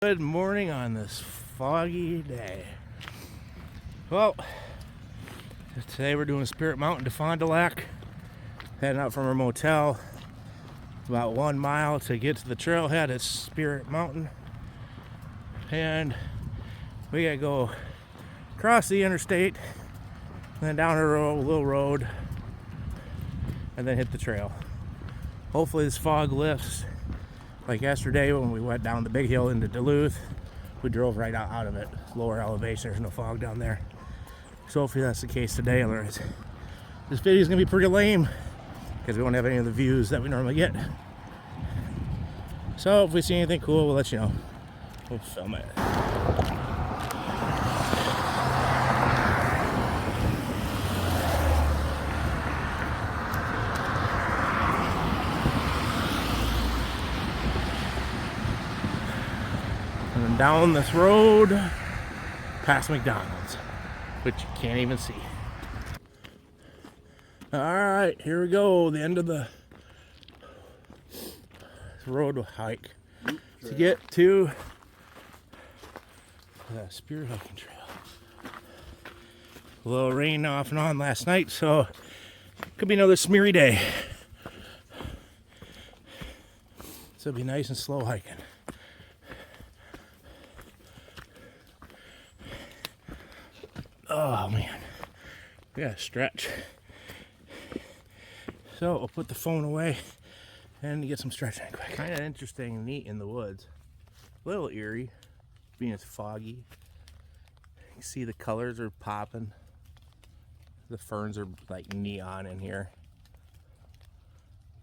Good morning on this foggy day. Well, today we're doing Spirit Mountain to Fond du Lac. Heading out from our motel about 1 mile to get to the trailhead at Spirit Mountain. And we gotta go across the interstate, then down a little road, and then hit the trail. Hopefully this fog lifts. Like yesterday when we went down the big hill into Duluth, we drove right out of it. Lower elevation, there's no fog down there. So hopefully that's the case today, otherwise this video is gonna be pretty lame because we won't have any of the views that we normally get. So if we see anything cool, we'll let you know. We'll film it. And then down this road past McDonald's, which you can't even see. Alright, here we go. The end of the road hike to get to the Spirit Hiking Trail. A little rain off and on last night, so could be another smeary day. So it'll be nice and slow hiking. Oh man, we gotta stretch. So I'll put the phone away and get some stretching quick. Kind of interesting and neat in the woods. A little eerie, being it's foggy. You can see the colors are popping. The ferns are like neon in here.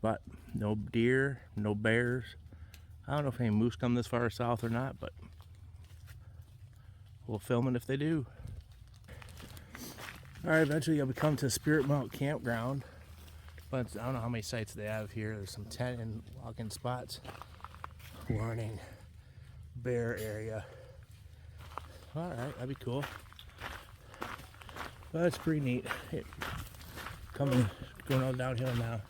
But no deer, no bears. I don't know if any moose come this far south or not, but we'll film it if they do. Alright, eventually you'll come to Spirit Mountain Campground. But I don't know how many sites they have here. There's some tent and walk-in spots. Warning, bear area. Alright, that'd be cool. But it's pretty neat. Going on downhill now.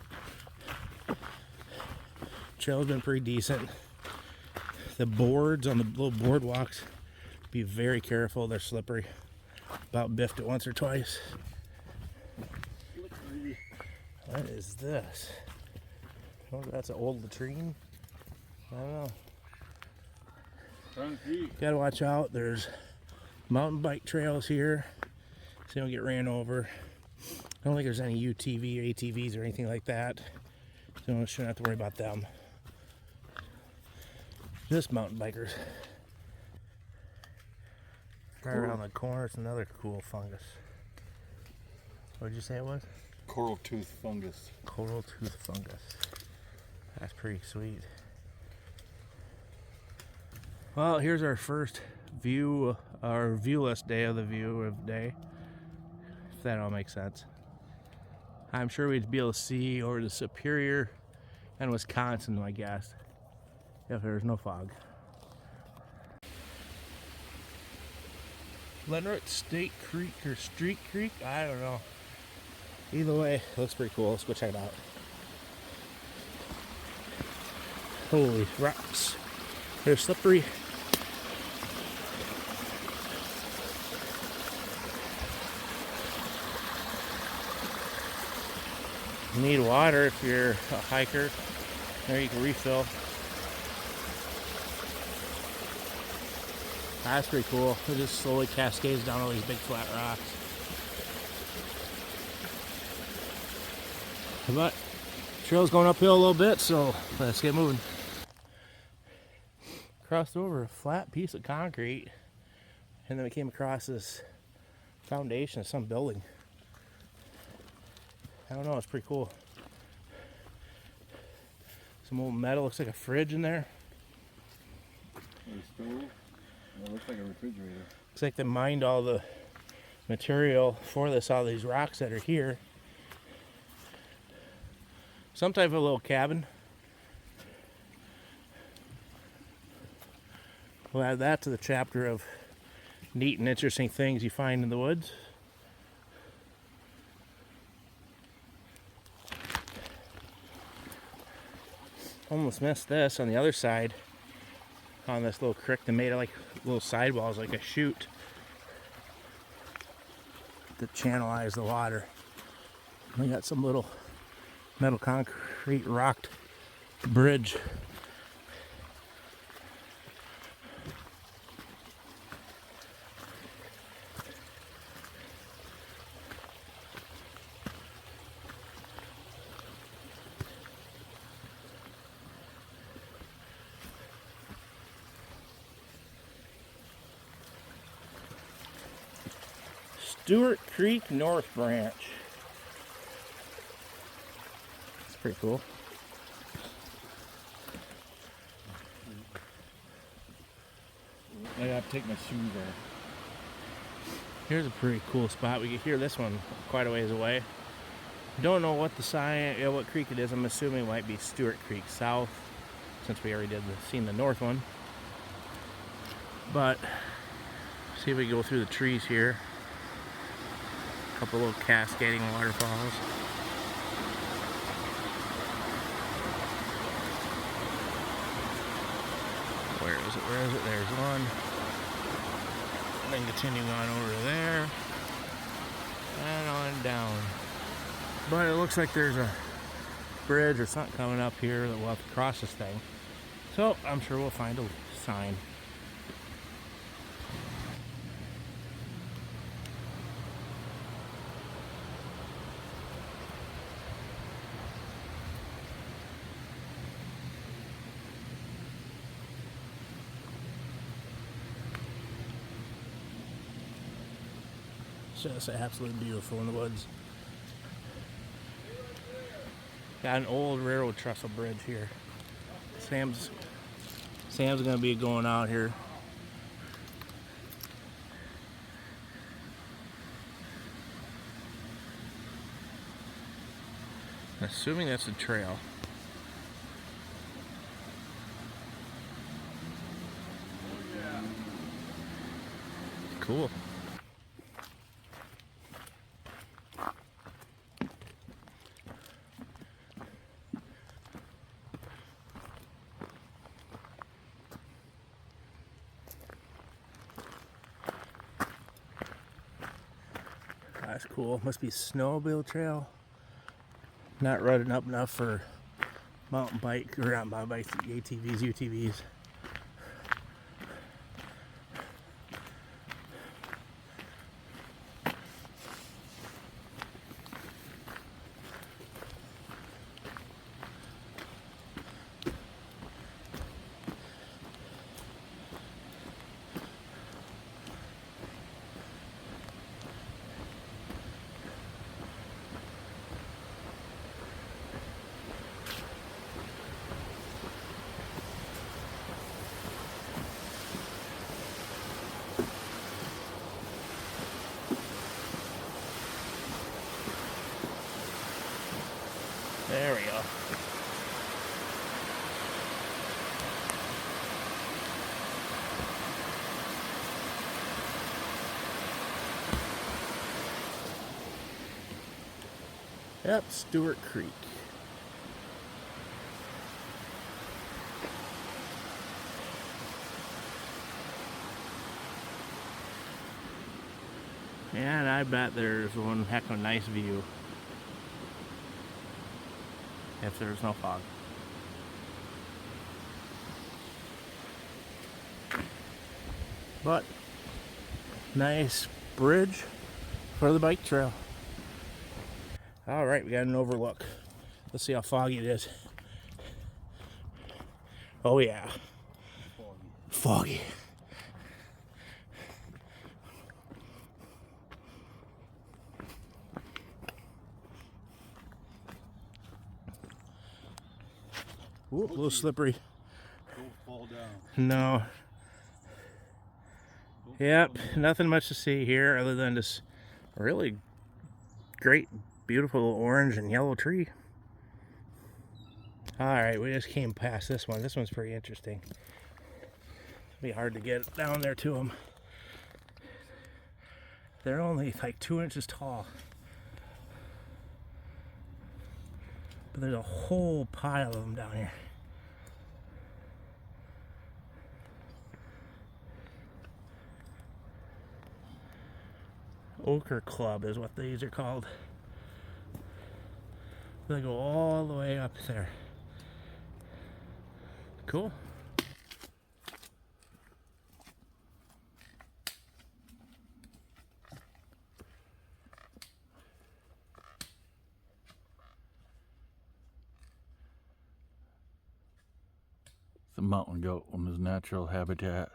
Trail's been pretty decent. The boards on the little boardwalks, be very careful, they're slippery. About biffed it once or twice. What is this? Oh, that's an old latrine. I don't know. Gotta watch out. There's mountain bike trails here, so you don't get ran over. I don't think there's any UTV or ATVs or anything like that, so you shouldn't have to worry about them. Just mountain bikers. Right around the corner, it's another cool fungus. What did you say it was? Coral tooth fungus. Coral tooth fungus. That's pretty sweet. Well, here's our first view, our viewless day of the view of day. If that all makes sense. I'm sure we'd be able to see over the Superior and Wisconsin, I guess, if there's no fog. Lenroot State Creek or Street Creek? I don't know. Either way, it looks pretty cool. Let's go check it out. Holy rocks. They're slippery. You need water if you're a hiker. There you can refill. That's pretty cool. It just slowly cascades down all these big flat rocks. But trail's going uphill a little bit, so let's get moving. Crossed over a flat piece of concrete, and then we came across this foundation of some building. I don't know, it's pretty cool. Some old metal, looks like a fridge in there. A stove? It looks like a refrigerator. Looks like they mined all the material for this, all these rocks that are here. Some type of a little cabin. We'll add that to the chapter of neat and interesting things you find in the woods. Almost missed this on the other side. on this little creek. They made it like little sidewalls, like a chute to channelize the water. We got some little metal concrete rocked bridge. Stewart Creek North Branch. It's pretty cool. I gotta take my shoes off. Here's a pretty cool spot. We can hear this one quite a ways away. Don't know what the sign, what creek it is. I'm assuming it might be Stewart Creek South, since we already seen the north one. But see if we go through the trees here. A couple little cascading waterfalls. Where is it? Where is it? There's one. And then continuing on over there. And on down. But it looks like there's a bridge or something coming up here that we'll have to cross this thing. So I'm sure we'll find a sign. It's just absolutely beautiful in the woods. Got an old railroad trestle bridge here. Sam's gonna be going out here. Assuming that's a trail. Cool. That's cool. Must be snowmobile trail. Not rutted up enough for mountain bike, or not mountain bikes, ATVs, UTVs. There we go. Yep, Stewart Creek. And I bet there's one heck of a nice view. If there's no fog. But nice bridge for the bike trail. All right, we got an overlook. Let's see how foggy it is. Oh yeah, foggy. Ooh, a little slippery. Don't fall down. No. Yep, nothing much to see here other than this really great, beautiful orange and yellow tree. Alright, we just came past this one. This one's pretty interesting. It'll be hard to get down there to them. They're only like 2 inches tall. But there's a whole pile of them down here. Ochre Club is what these are called. They go all the way up there. Cool. It's a mountain goat in his natural habitat.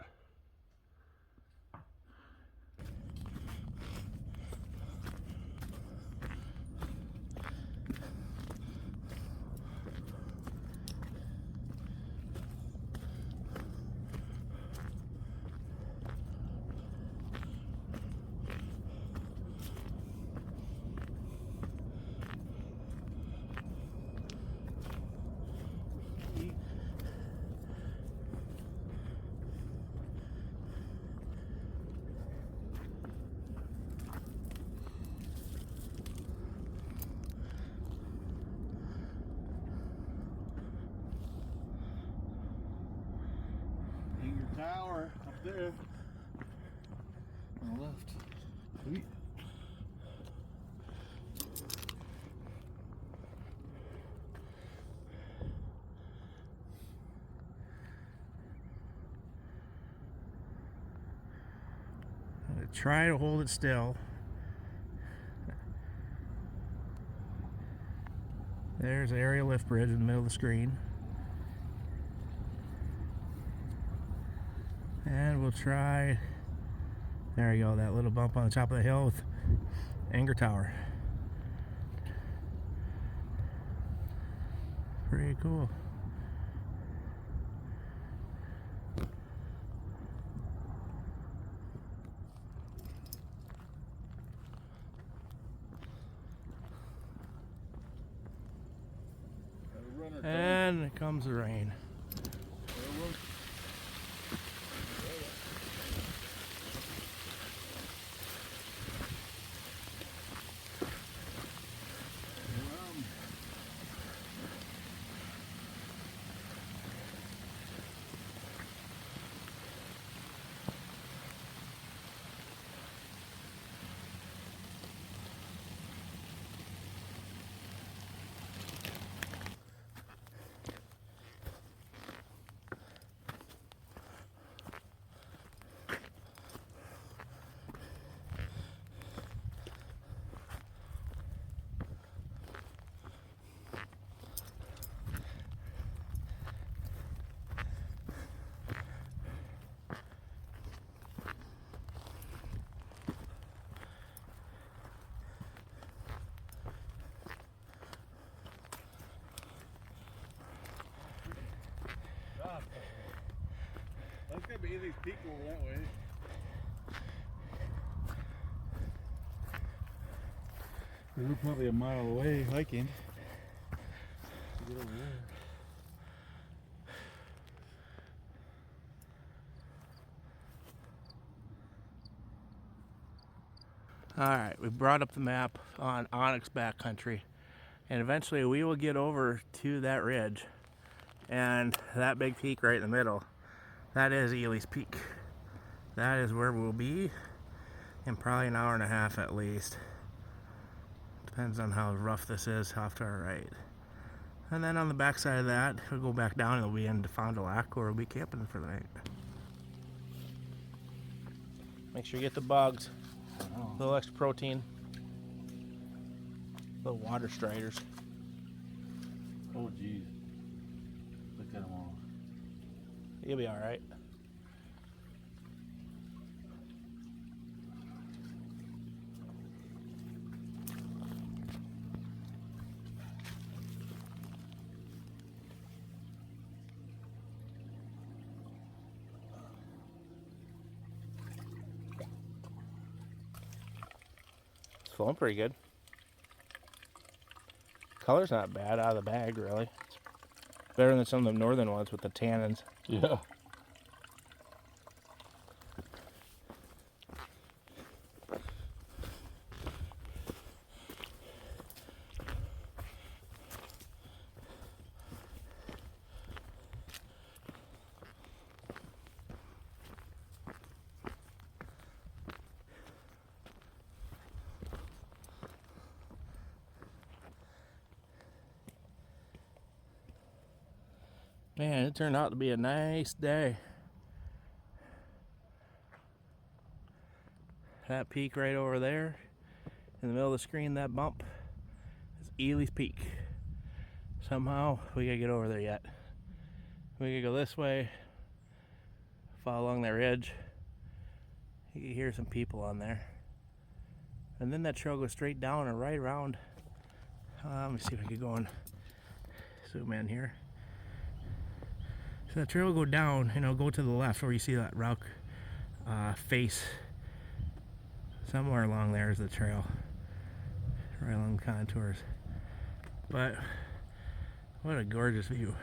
Tower up there on the left. Sweet. I'm gonna try to hold it still. There's the aerial lift bridge in the middle of the screen. And we'll try, there you go, that little bump on the top of the hill with Anger Tower. Pretty cool. And it comes the rain. That's gonna be Elly's Peak over that way. We're probably a mile away hiking. To get over there. Alright, we brought up the map on Onyx backcountry, and eventually we will get over to that ridge, and that big peak right in the middle, that is Elly's Peak. That is where we'll be in probably an hour and a half at least. Depends on how rough this is off to our right. And then on the back side of that, we'll go back down and we'll be in Fond du Lac, or we'll be camping for the night. Make sure you get the bugs. A little extra protein. Little water striders. Oh geez. Look at them all. You'll be alright. It's flowing pretty good. Color's not bad out of the bag, really. It's better than some of the northern ones with the tannins. Yeah. Man, it turned out to be a nice day. That peak right over there, in the middle of the screen, that bump, is Elly's Peak. Somehow, we gotta get over there yet. We gotta go this way, follow along that ridge. You can hear some people on there. And then that trail goes straight down and right around. Let me see if I can go and zoom in here. So that trail will go down and it'll go to the left where you see that rock face. Somewhere along there is the trail, right along the contours. But what a gorgeous view.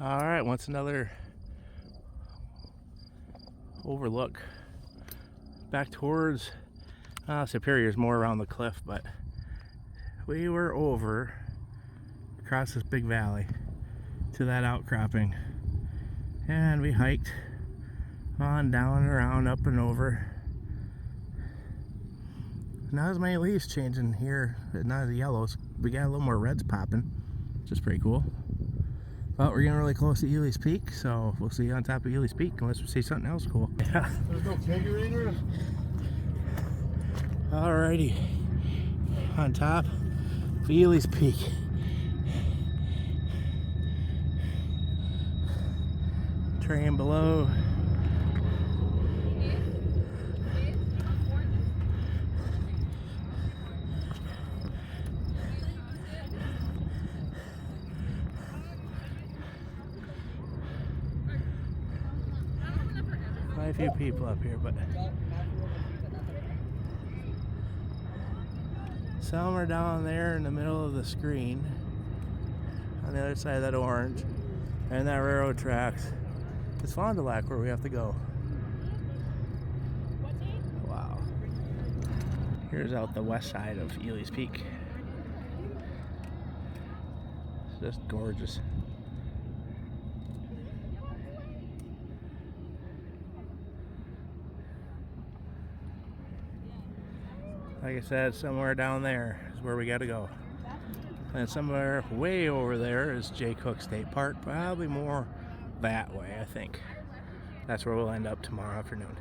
All right, what's another overlook back towards Superior's more around the cliff, but we were over across this big valley to that outcropping, and we hiked on down and around, up and over. Not as many leaves changing here, not as yellows. We got a little more reds popping, which is pretty cool. But we're getting really close to Elly's Peak, so we'll see you on top of Elly's Peak unless we see something else cool. Yeah. There's no kegerator? Alrighty, on top of Elly's Peak. Train below. Quite a few people up here, but some are down there in the middle of the screen on the other side of that orange and that railroad tracks. It's Fond du Lac where we have to go. Wow. Here's out the west side of Elly's Peak. It's just gorgeous. Like I said, somewhere down there is where we got to go. And somewhere way over there is Jay Cook State Park, probably more that way, I think. That's where we'll end up tomorrow afternoon.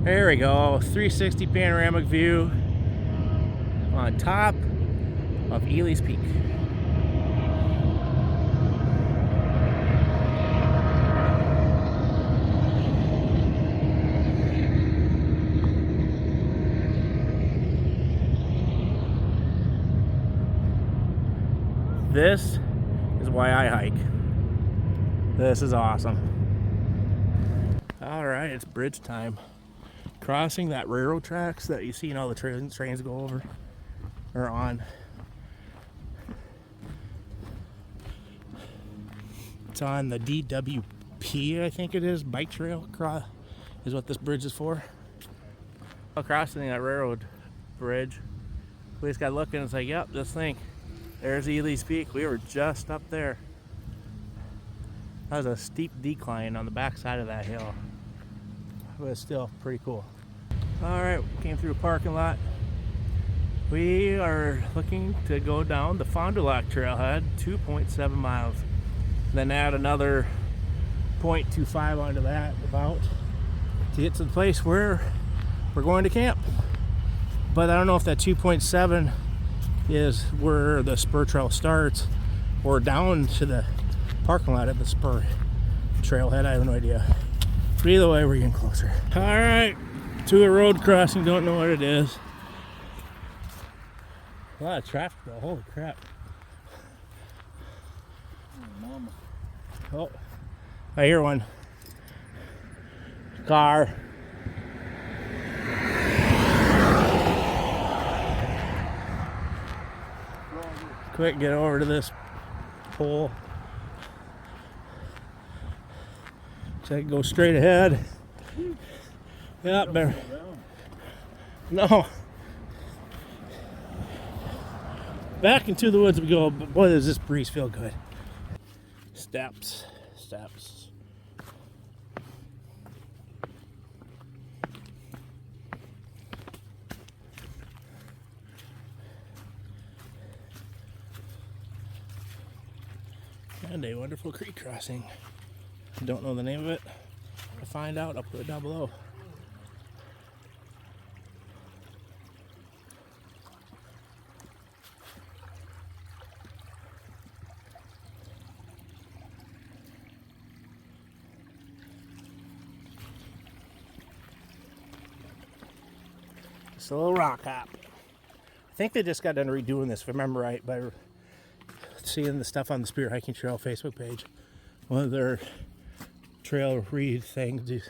There we go, 360 panoramic view on top of Elly's Peak. This is why I hike. This is awesome. All right, it's bridge time. Crossing that railroad tracks that you see all the trains go over or on. It's on the DWP, I think it is, bike trail is what this bridge is for. While crossing that railroad bridge, we just got looking and it's like, yep, this thing. There's Elly's Peak. We were just up there. That was a steep decline on the back side of that hill. But it's still pretty cool. Alright, came through a parking lot. We are looking to go down the Fond du Lac trailhead, 2.7 miles. Then add another 0.25 onto that about to get to the place where we're going to camp. But I don't know if that 2.7 is where the spur trail starts or down to the parking lot at the spur trailhead. I have no idea. But either way, we're getting closer. All right, to a road crossing. Don't know what it is. A lot of traffic though. Holy crap. Oh, I hear one. Car. Quick, get over to this pole. So I can go straight ahead. Yeah, better. No. Back into the woods we go, but boy, does this breeze feel good. Steps. And a wonderful creek crossing. Don't know the name of it. To find out, I'll put it down below. It's a little rock hop. I think they just got done redoing this, if I remember right, by seeing the stuff on the Spirit Hiking Trail Facebook page. One of their trail read things to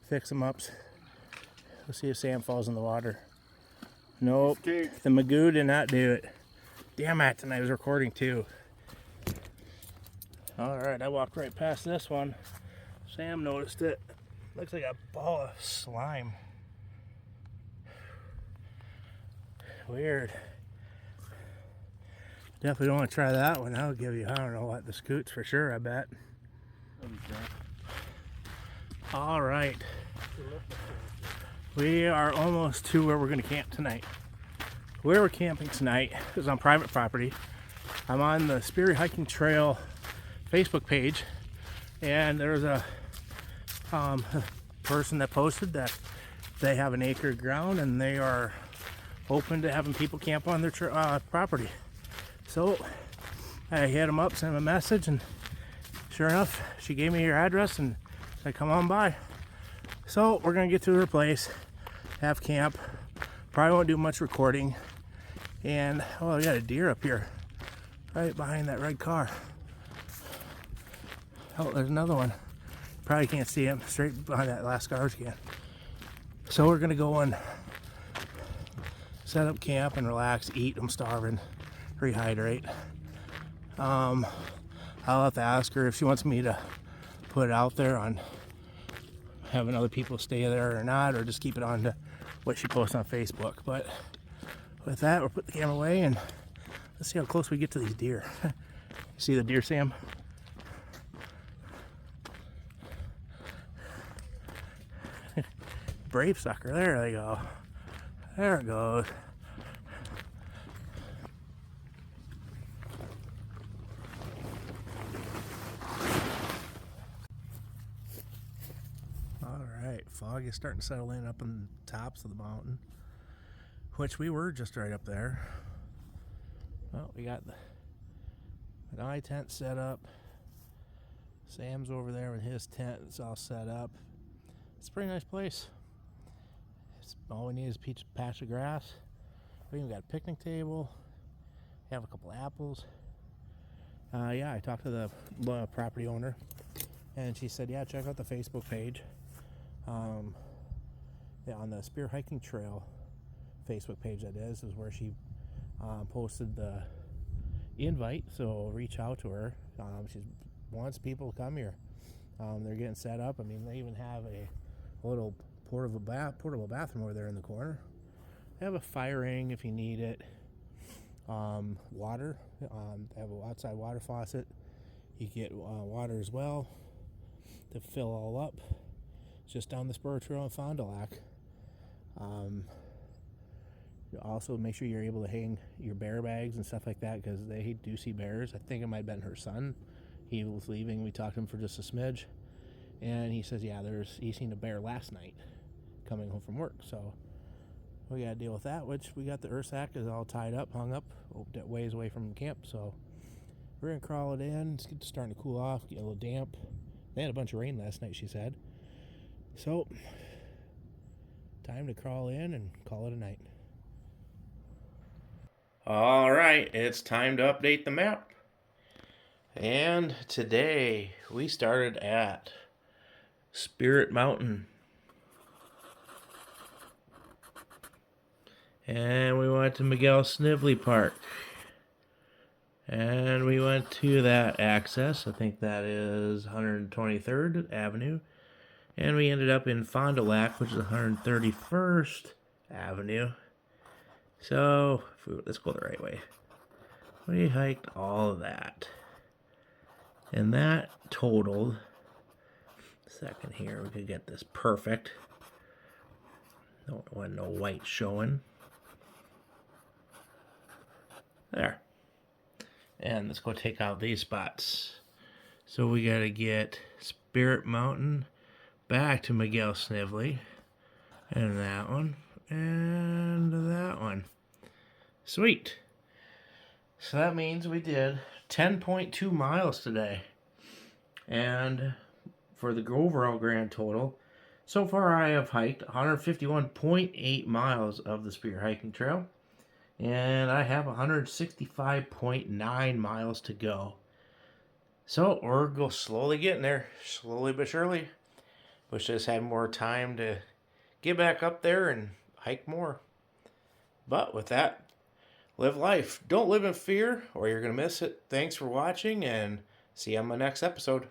fix them up. Let's see if Sam falls in the water. Nope, the Magoo did not do it. Damn it, and I was recording too. Alright, I walked right past this one. Sam noticed it. Looks like a ball of slime. Weird. Definitely don't want to try that one. That'll give you, I don't know what, the scoots for sure, I bet. Alright. We are almost to where we're going to camp tonight. Where we're camping tonight is on private property. I'm on the Spirit Hiking Trail Facebook page, and there's a person that posted that they have an acre of ground and they are open to having people camp on their property. So I hit them up, sent them a message, and sure enough, she gave me her address and said, come on by. So we're gonna get to her place, have camp. Probably won't do much recording. And oh, I got a deer up here, right behind that red car. Oh, there's another one. Probably can't see him, straight behind that last garbage can. So we're gonna go and set up camp and relax, eat. I'm starving, rehydrate. I'll have to ask her if she wants me to put it out there on having other people stay there or not, or just keep it on to what she posts on Facebook. But with that, we'll put the camera away and let's see how close we get to these deer. You see the deer, Sam? Brave sucker. There they go. There it goes. Alright, fog is starting to settle in up on the tops of the mountain, which we were just right up there. Well, we got the eye tent set up. Sam's over there with his tent. It's all set up. It's a pretty nice place. All we need is a patch of grass. We even got a picnic table. We have a couple apples. Yeah, I talked to the property owner, and she said, yeah, check out the Facebook page. Yeah, on the Spirit Hiking Trail Facebook page, that is where she posted the invite. So reach out to her. She wants people to come here. They're getting set up. I mean, they even have a little portable bathroom over there in the corner. They have a fire ring if you need it. Water. They have an outside water faucet. You get water as well to fill all up. It's just down the spur trail in Fond du Lac. Also, make sure you're able to hang your bear bags and stuff like that, because they do see bears. I think it might have been her son. He was leaving. We talked to him for just a smidge, and he says, yeah, he seen a bear last night coming home from work. So we got to deal with that, which we got the earth sack is all tied up, hung up, ways away from camp. So we're going to crawl it in. It's starting to cool off, get a little damp. They had a bunch of rain last night, she said. So time to crawl in and call it a night. All right, it's time to update the map. And today we started at Spirit Mountain. And we went to Miguel Snively Park. And we went to that access. I think that is 123rd Avenue. And we ended up in Fond du Lac, which is 131st Avenue. So, let's go the right way. We hiked all of that. And that totaled, second here, we could get this perfect. Don't want no white showing. There. And let's go take out these spots. So we got to get Spirit Mountain back to Miguel Snively. And that one. And that one. Sweet. So that means we did 10.2 miles today. And for the overall grand total, so far I have hiked 151.8 miles of the Spear Hiking Trail. And I have 165.9 miles to go. So we're slowly getting there, slowly but surely. Wish I just had more time to get back up there and hike more. But with that, live life. Don't live in fear or you're going to miss it. Thanks for watching and see you on my next episode.